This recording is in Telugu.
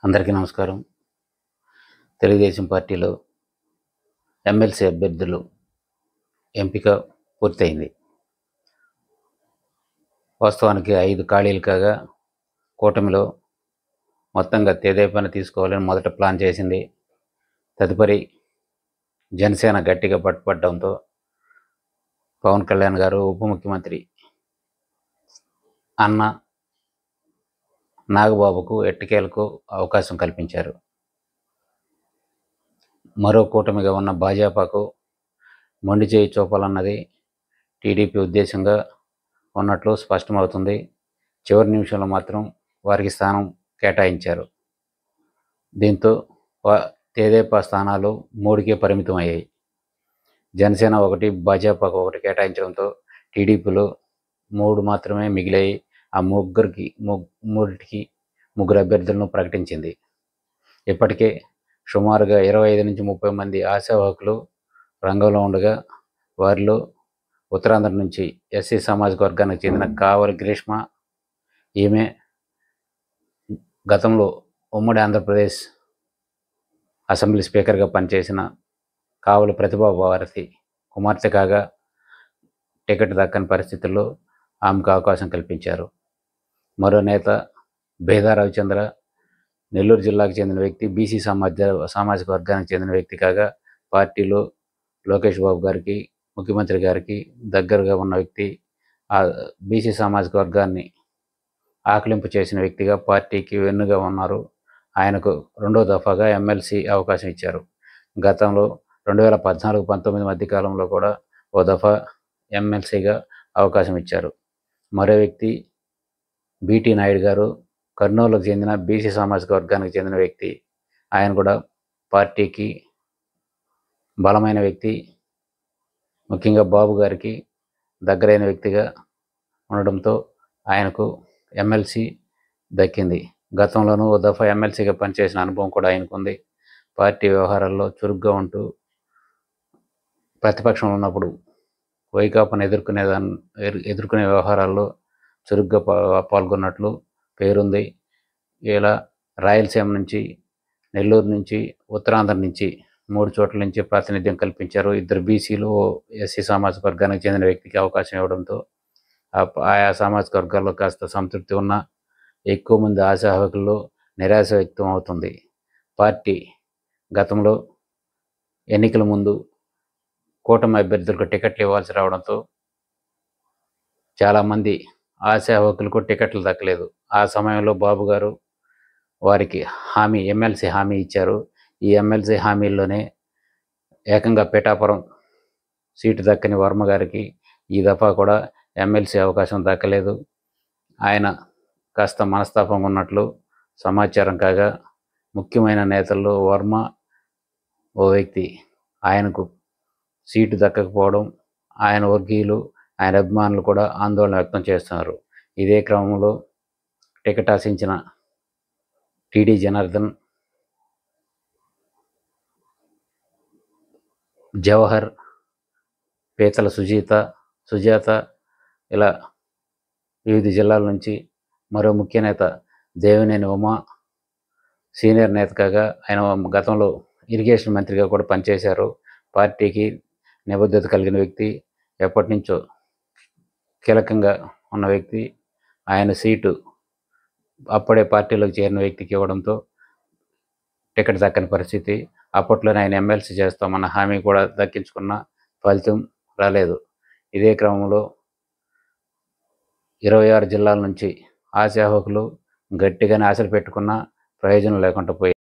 అందరికీ నమస్కారం. తెలుగుదేశం పార్టీలో ఎమ్మెల్సీ అభ్యర్థులు ఎంపిక పూర్తయింది. వాస్తవానికి 5 ఖాళీలు కాగా కూటమిలో మొత్తంగా తెదేపాని తీసుకోవాలని మొదట ప్లాన్ చేసింది. తదుపరి జనసేన గట్టిగా పట్టుపట్టడంతో పవన్ కళ్యాణ్ గారు ఉప ముఖ్యమంత్రి అన్న నాగబాబుకు ఎట్టకేలకు అవకాశం కల్పించారు. మరో కూటమిగా ఉన్న భాజపాకు మొండి చేయి చూపాలన్నది టీడీపీ ఉద్దేశంగా ఉన్నట్లు స్పష్టమవుతుంది. చివరి నిమిషంలో మాత్రం వారికి స్థానం కేటాయించారు. దీంతో తెదేపా స్థానాలు 3కే పరిమితం అయ్యాయి. జనసేన 1, భాజపాకు 1 కేటాయించడంతో టీడీపీలో 3 మాత్రమే మిగిలాయి. ఆ మూడింటికి ముగ్గురు అభ్యర్థులను ప్రకటించింది. ఇప్పటికే సుమారుగా 25 నుంచి 30 మంది ఆశావాహకులు రంగంలో ఉండగా వారిలో ఉత్తరాంధ్ర నుంచి ఎస్సీ సామాజిక వర్గానికి చెందిన కావలి గ్రీష్మ, ఈమె గతంలో ఉమ్మడి ఆంధ్రప్రదేశ్ అసెంబ్లీ స్పీకర్గా పనిచేసిన కావలి ప్రతిభా భారతి కుమార్తె కాగా టికెట్ దక్కని పరిస్థితుల్లో ఆమెకు అవకాశం కల్పించారు. మరో నేత బేదా రవిచంద్ర నెల్లూరు జిల్లాకు చెందిన వ్యక్తి, బీసీ సామాజిక వర్గానికి చెందిన వ్యక్తి కాగా పార్టీలో లోకేష్ బాబు గారికి, ముఖ్యమంత్రి గారికి దగ్గరగా ఉన్న వ్యక్తి. ఆ బీసీ సామాజిక వర్గాన్ని ఆకలింపు చేసిన వ్యక్తిగా పార్టీకి వెన్నుగా ఉన్నారు. ఆయనకు 2వ దఫాగా ఎమ్మెల్సీ అవకాశం ఇచ్చారు. గతంలో 2014-19 మధ్యకాలంలో కూడా ఓ దఫా ఎమ్మెల్సీగా అవకాశం ఇచ్చారు. మరో వ్యక్తి బీటీ నాయుడు గారు, కర్నూలుకు చెందిన బీసీ సామాజిక వర్గానికి చెందిన వ్యక్తి. ఆయన కూడా పార్టీకి బలమైన వ్యక్తి, ముఖ్యంగా బాబు గారికి దగ్గరైన వ్యక్తిగా ఉండడంతో ఆయనకు ఎమ్మెల్సీ దక్కింది. గతంలోనూ ఓ దఫా ఎమ్మెల్సీగా పనిచేసిన అనుభవం కూడా ఆయనకు ఉంది. పార్టీ వ్యవహారాల్లో చురుగ్గా ఉంటూ ప్రతిపక్షంలో ఉన్నప్పుడు వైకాపాను ఎదుర్కొనే వ్యవహారాల్లో చురుగ్గా పాల్గొన్నట్లు పేరుంది. ఇలా రాయలసీమ నుంచి, నెల్లూరు నుంచి, ఉత్తరాంధ్ర నుంచి 3 చోట్ల నుంచి ప్రాతినిధ్యం కల్పించారు. 2 బీసీలు, ఎస్సీ సామాజిక వర్గానికి చెందిన వ్యక్తికి అవకాశం ఇవ్వడంతో ఆయా సామాజిక వర్గాల్లో కాస్త సంతృప్తి ఉన్న ఎక్కువ మంది ఆశావాహకుల్లో నిరాశ వ్యక్తం అవుతుంది. పార్టీ గతంలో ఎన్నికల ముందు కూటమి అభ్యర్థులకు టికెట్లు ఇవ్వాల్సి రావడంతో చాలామంది ఆశావాహకులకు టికెట్లు దక్కలేదు. ఆ సమయంలో బాబు గారు వారికి ఎమ్మెల్సీ హామీ ఇచ్చారు. ఈ ఎమ్మెల్సీ హామీల్లోనే ఏకంగా పిఠాపురం సీటు దక్కని వర్మ గారికి ఈ దఫా కూడా ఎమ్మెల్సీ అవకాశం దక్కలేదు. ఆయన కాస్త మనస్తాపంగా ఉన్నట్లు సమాచారం కాగా ముఖ్యమైన నేతల్లో వర్మ ఓ వ్యక్తి. ఆయనకు సీటు దక్కకపోవడం ఆయన వర్గీయులు, ఆయన అభిమానులు కూడా ఆందోళన వ్యక్తం చేస్తున్నారు. ఇదే క్రమంలో టికెట్ ఆశించిన టీడీ జనార్దన్, జవహర్, పీతల సుజాత ఇలా వివిధ జిల్లాల నుంచి మరో ముఖ్య నేత దేవినేని ఉమా సీనియర్ నేత కాగా ఆయన గతంలో ఇరిగేషన్ మంత్రిగా కూడా పనిచేశారు. పార్టీకి నిబద్ధత కలిగిన వ్యక్తి, ఎప్పటి నుంచో కీలకంగా ఉన్న వ్యక్తి. ఆయన సీటు అప్పుడే పార్టీలోకి చేరిన వ్యక్తికి ఇవ్వడంతో టికెట్ దక్కని పరిస్థితి. అప్పట్లోనే ఆయన ఎమ్మెల్సీ చేస్తామన్న హామీ కూడా దక్కించుకున్న ఫలితం రాలేదు. ఇదే క్రమంలో 26 జిల్లాల నుంచి ఆశావాహకులు గట్టిగానే ఆశలు పెట్టుకున్న ప్రయోజనం లేకుండా పోయింది.